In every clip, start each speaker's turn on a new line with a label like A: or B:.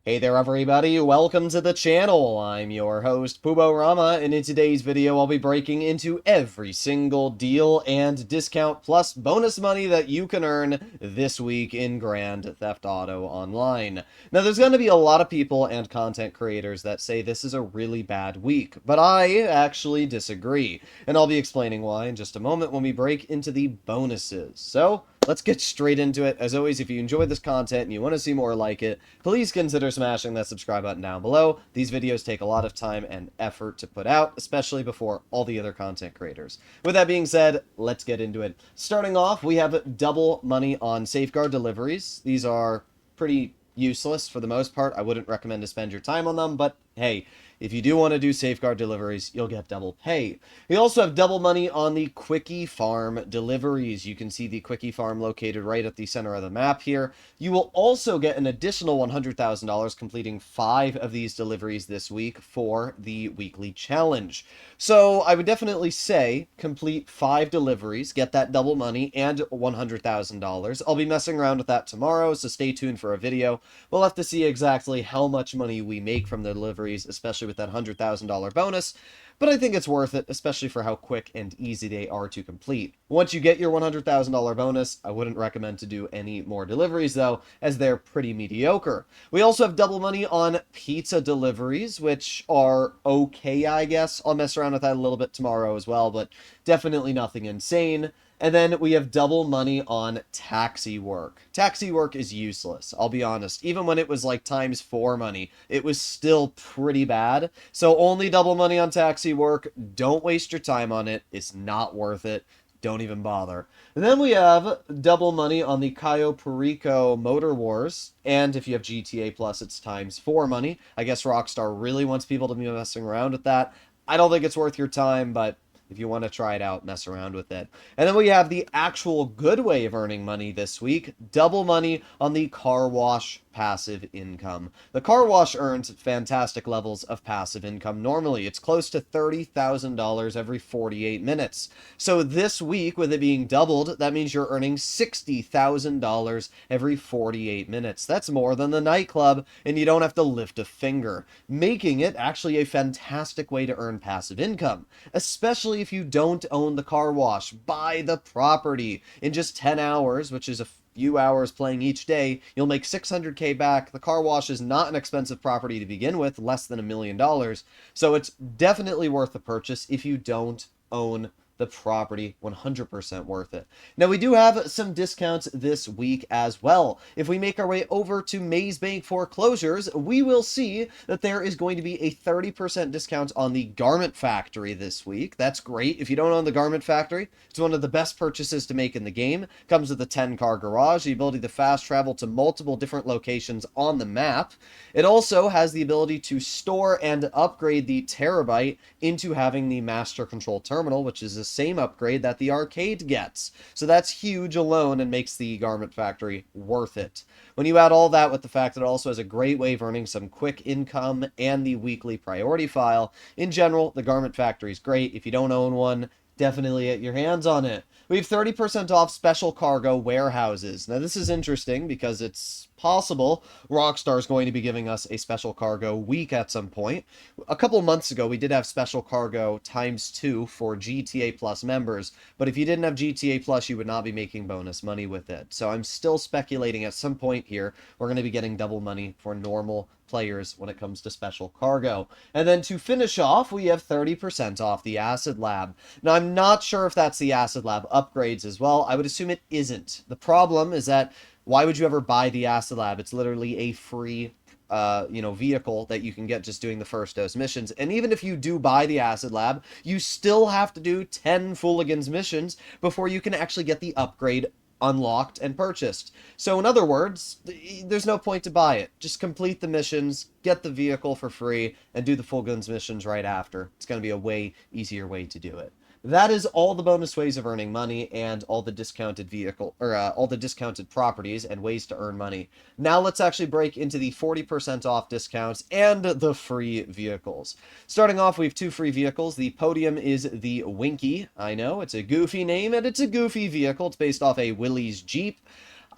A: Hey there everybody, welcome to the channel. I'm your host, Rama, and in today's video I'll be breaking into every single deal and discount plus bonus money that you can earn this week in Grand Theft Auto Online. Now there's going to be a lot of people and content creators that say this is a really bad week, but I actually disagree, and I'll be explaining why in just a moment when we break into the bonuses. So, let's get straight into it. As always, if you enjoy this content and you want to see more like it, please consider smashing that subscribe button down below. These videos take a lot of time and effort to put out, especially before all the other content creators. With that being said, let's get into it. Starting off, we have double money on safeguard deliveries. These are pretty useless for the most part. I wouldn't recommend to spend your time on them, but hey, if you do want to do safeguard deliveries, you'll get double pay. We also have double money on the Quickie Farm deliveries. You can see the Quickie Farm located right at the center of the map here. You will also get an additional $100,000 completing 5 of these deliveries this week for the weekly challenge. So I would definitely say complete 5 deliveries, get that double money and $100,000. I'll be messing around with that tomorrow, so stay tuned for a video. We'll have to see exactly how much money we make from the deliveries, especially with that $100,000 bonus, but I think it's worth it, especially for how quick and easy they are to complete. Once you get your $100,000 bonus, I wouldn't recommend to do any more deliveries though, as they're pretty mediocre. We also have double money on pizza deliveries, which are okay, I guess. I'll mess around with that a little bit tomorrow as well, but definitely nothing insane. And then we have double money on taxi work. Taxi work is useless, I'll be honest. Even when it was like ×4 money, it was still pretty bad. So only double money on taxi work. Don't waste your time on it. It's not worth it. Don't even bother. And then we have double money on the Cayo Perico Motor Wars. And if you have GTA Plus, it's ×4 money. I guess Rockstar really wants people to be messing around with that. I don't think it's worth your time, but if you want to try it out, mess around with it. And then we have the actual good way of earning money this week. Double money on the car wash passive income. The car wash earns fantastic levels of passive income. Normally, it's close to $30,000 every 48 minutes. So this week, with it being doubled, that means you're earning $60,000 every 48 minutes. That's more than the nightclub, and you don't have to lift a finger, making it actually a fantastic way to earn passive income, especially if you don't own the car wash. Buy the property. In just 10 hours, which is a few hours playing each day, you'll make $600K back. The car wash is not an expensive property to begin with, less than $1 million, so it's definitely worth the purchase if you don't own the property. 100% worth it. Now we do have some discounts this week as well. If we make our way over to Maze Bank foreclosures, we will see that there is going to be a 30% discount on the Garment Factory this week. That's great. If you don't own the Garment Factory, it's one of the best purchases to make in the game. Comes with a 10-car garage, the ability to fast travel to multiple different locations on the map. It also has the ability to store and upgrade the Terabyte into having the Master Control Terminal, which is a same upgrade that the arcade gets. So that's huge alone and makes the Garment Factory worth it. When you add all that with the fact that it also has a great way of earning some quick income and the weekly priority file, in general, the Garment Factory is great. If you don't own one, definitely get your hands on it. We have 30% off special cargo warehouses. Now this is interesting because it's possible Rockstar is going to be giving us a special cargo week at some point. A couple months ago, we did have special cargo ×2 for GTA Plus members, but if you didn't have GTA Plus, you would not be making bonus money with it. So I'm still speculating at some point here, we're going to be getting double money for normal players when it comes to special cargo. And then to finish off, we have 30% off the Acid Lab. Now, I'm not sure if that's the Acid Lab upgrades as well. I would assume it isn't. The problem is that why would you ever buy the Acid Lab? It's literally a free vehicle that you can get just doing the first dose missions. And even if you do buy the Acid Lab, you still have to do 10 Fooligans missions before you can actually get the upgrade unlocked and purchased. So in other words, there's no point to buy it. Just complete the missions, get the vehicle for free, and do the Fooligans missions right after. It's going to be a way easier way to do it. That is all the bonus ways of earning money and all the discounted all the discounted properties and ways to earn money. Now let's actually break into the 40% off discounts and the free vehicles. Starting off, we have 2 free vehicles. The podium is the Winky. I know, it's a goofy name and it's a goofy vehicle. It's based off a Willys Jeep.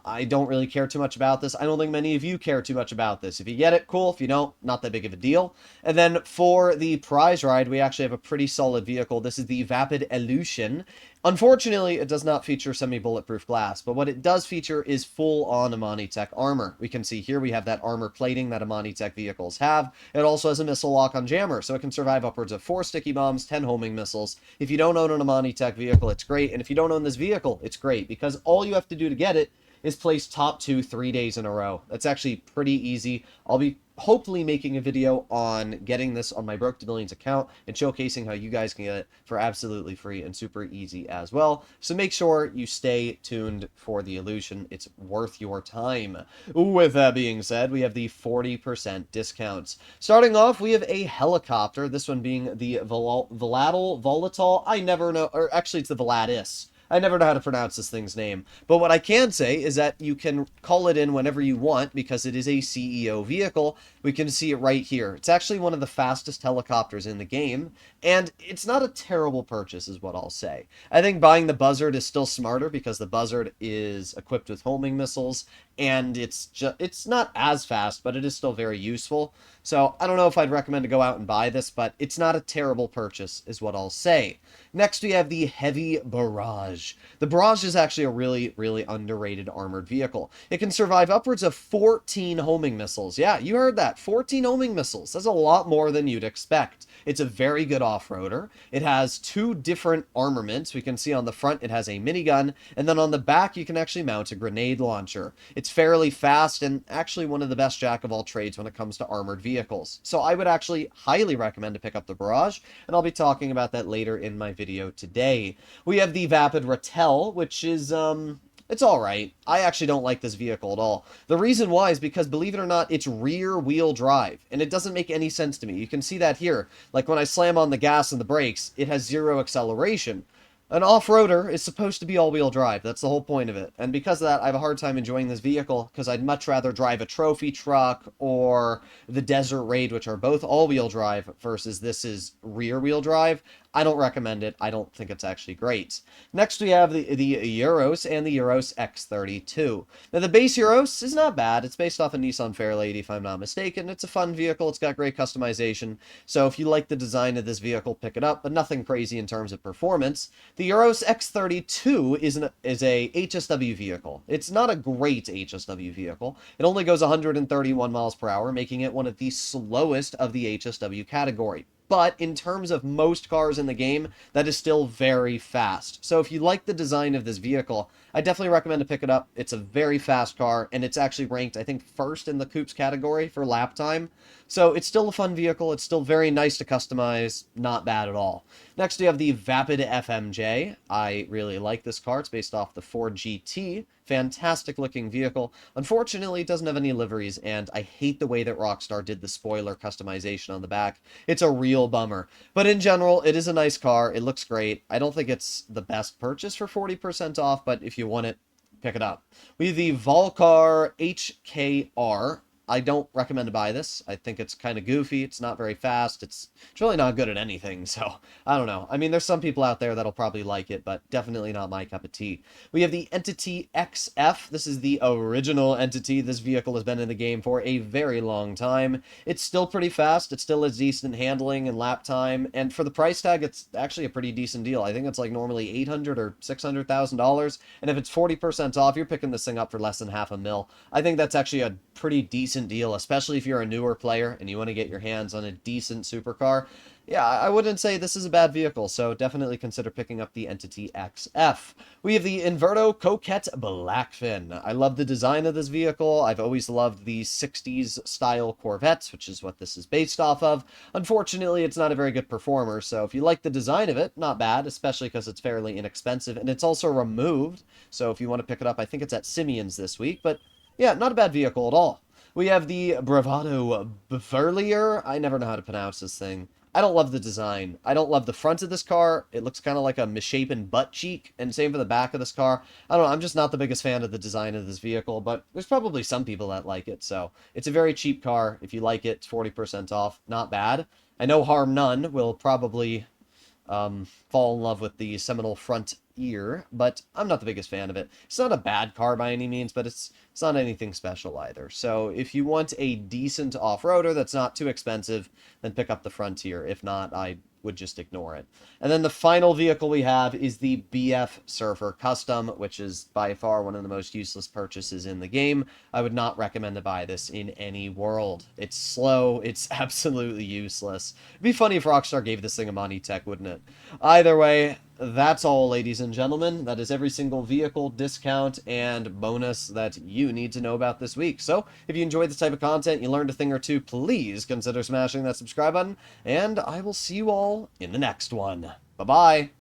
A: I don't really care too much about this. I don't think many of you care too much about this. If you get it, cool. If you don't, not that big of a deal. And then for the prize ride, we actually have a pretty solid vehicle. This is the Vapid Illusion. Unfortunately, it does not feature semi-bulletproof glass, but what it does feature is full-on Amani Tech armor. We can see here we have that armor plating that Amani Tech vehicles have. It also has a missile lock-on jammer, so it can survive upwards of 4 sticky bombs, 10 homing missiles. If you don't own an Amani Tech vehicle, it's great, and if you don't own this vehicle, it's great, because all you have to do to get it is place top 2 3 days in a row. That's actually pretty easy. I'll be hopefully making a video on getting this on my Broke to Millions account and showcasing how you guys can get it for absolutely free and super easy as well. So make sure you stay tuned for the illusion. It's worth your time. With that being said, we have the 40% discounts. Starting off, we have a helicopter, this one being the Volatile. I never know, or actually it's the Voladis. I never know how to pronounce this thing's name. But what I can say is that you can call it in whenever you want because it is a CEO vehicle. We can see it right here. It's actually one of the fastest helicopters in the game, and it's not a terrible purchase is what I'll say. I think buying the Buzzard is still smarter because the Buzzard is equipped with homing missiles, and it's not as fast, but it is still very useful. So I don't know if I'd recommend to go out and buy this, but it's not a terrible purchase is what I'll say. Next, we have the Heavy Barrage. The Barrage is actually a really, really underrated armored vehicle. It can survive upwards of 14 homing missiles. Yeah, you heard that. 14 homing missiles. That's a lot more than you'd expect. It's a very good off-roader. It has 2 different armaments. We can see on the front it has a minigun, and then on the back you can actually mount a grenade launcher. It's fairly fast and actually one of the best jack-of-all-trades when it comes to armored vehicles. So I would actually highly recommend to pick up the Barrage, and I'll be talking about that later in my video today. We have the Vapid Rattel, which is, it's alright. I actually don't like this vehicle at all. The reason why is because, believe it or not, it's rear-wheel drive, and it doesn't make any sense to me. You can see that here. Like, when I slam on the gas and the brakes, it has 0 acceleration. An off-roader is supposed to be all-wheel drive. That's the whole point of it. And because of that, I have a hard time enjoying this vehicle because I'd much rather drive a trophy truck or the Desert Raid, which are both all-wheel drive, versus this is rear-wheel drive. I don't recommend it. I don't think it's actually great. Next, we have the Euros and the Euros X32. Now, the base Euros is not bad. It's based off a Nissan Fairlady, if I'm not mistaken. It's a fun vehicle. It's got great customization. So if you like the design of this vehicle, pick it up, but nothing crazy in terms of performance. The Euros X32 is a HSW vehicle. It's not a great HSW vehicle. It only goes 131 miles per hour, making it one of the slowest of the HSW category. But in terms of most cars in the game, that is still very fast. So if you like the design of this vehicle, I definitely recommend to pick it up. It's a very fast car, and it's actually ranked, I think, first in the coupes category for lap time. So it's still a fun vehicle. It's still very nice to customize. Not bad at all. Next, we have the Vapid FMJ. I really like this car. It's based off the Ford GT. Fantastic looking vehicle. Unfortunately, it doesn't have any liveries, and I hate the way that Rockstar did the spoiler customization on the back. It's a real bummer. But in general, it is a nice car. It looks great. I don't think it's the best purchase for 40% off, but if you want it, pick it up. We have the Volcar HKR. I don't recommend to buy this. I think it's kind of goofy. It's not very fast. It's really not good at anything, so I don't know. I mean, there's some people out there that'll probably like it, but definitely not my cup of tea. We have the Entity XF. This is the original Entity. This vehicle has been in the game for a very long time. It's still pretty fast. It still has decent handling and lap time, and for the price tag, it's actually a pretty decent deal. I think it's like normally $800,000 or $600,000, and if it's 40% off, you're picking this thing up for less than $500,000. I think that's actually a pretty decent deal, especially if you're a newer player and you want to get your hands on a decent supercar. Yeah, I wouldn't say this is a bad vehicle, so definitely consider picking up the Entity XF. We have the Inverto Coquette Blackfin. I love the design of this vehicle. I've always loved the 60s style Corvettes, which is what this is based off of. Unfortunately, it's not a very good performer, so if you like the design of it, not bad, especially because it's fairly inexpensive, and it's also removed, so if you want to pick it up, I think it's at Simeon's this week, but yeah, not a bad vehicle at all. We have the Bravado Beverlier. I never know how to pronounce this thing. I don't love the design. I don't love the front of this car. It looks kind of like a misshapen butt cheek, and same for the back of this car. I don't know, I'm just not the biggest fan of the design of this vehicle, but there's probably some people that like it, so it's a very cheap car. If you like it, it's 40% off. Not bad. I know Harm None will probably fall in love with the Seminole front here, but I'm not the biggest fan of it. It's not a bad car by any means, but it's not anything special either. So if you want a decent off-roader that's not too expensive, then pick up the Frontier. If not, I would just ignore it. And then the final vehicle we have is the BF Surfer Custom, which is by far one of the most useless purchases in the game. I would not recommend to buy this in any world. It's slow. It's absolutely useless. It'd be funny if Rockstar gave this thing a Money Tech, wouldn't it? Either way, that's all, ladies and gentlemen. That is every single vehicle, discount, and bonus that you need to know about this week. So, if you enjoyed this type of content, you learned a thing or two, please consider smashing that subscribe button, and I will see you all in the next one. Bye-bye!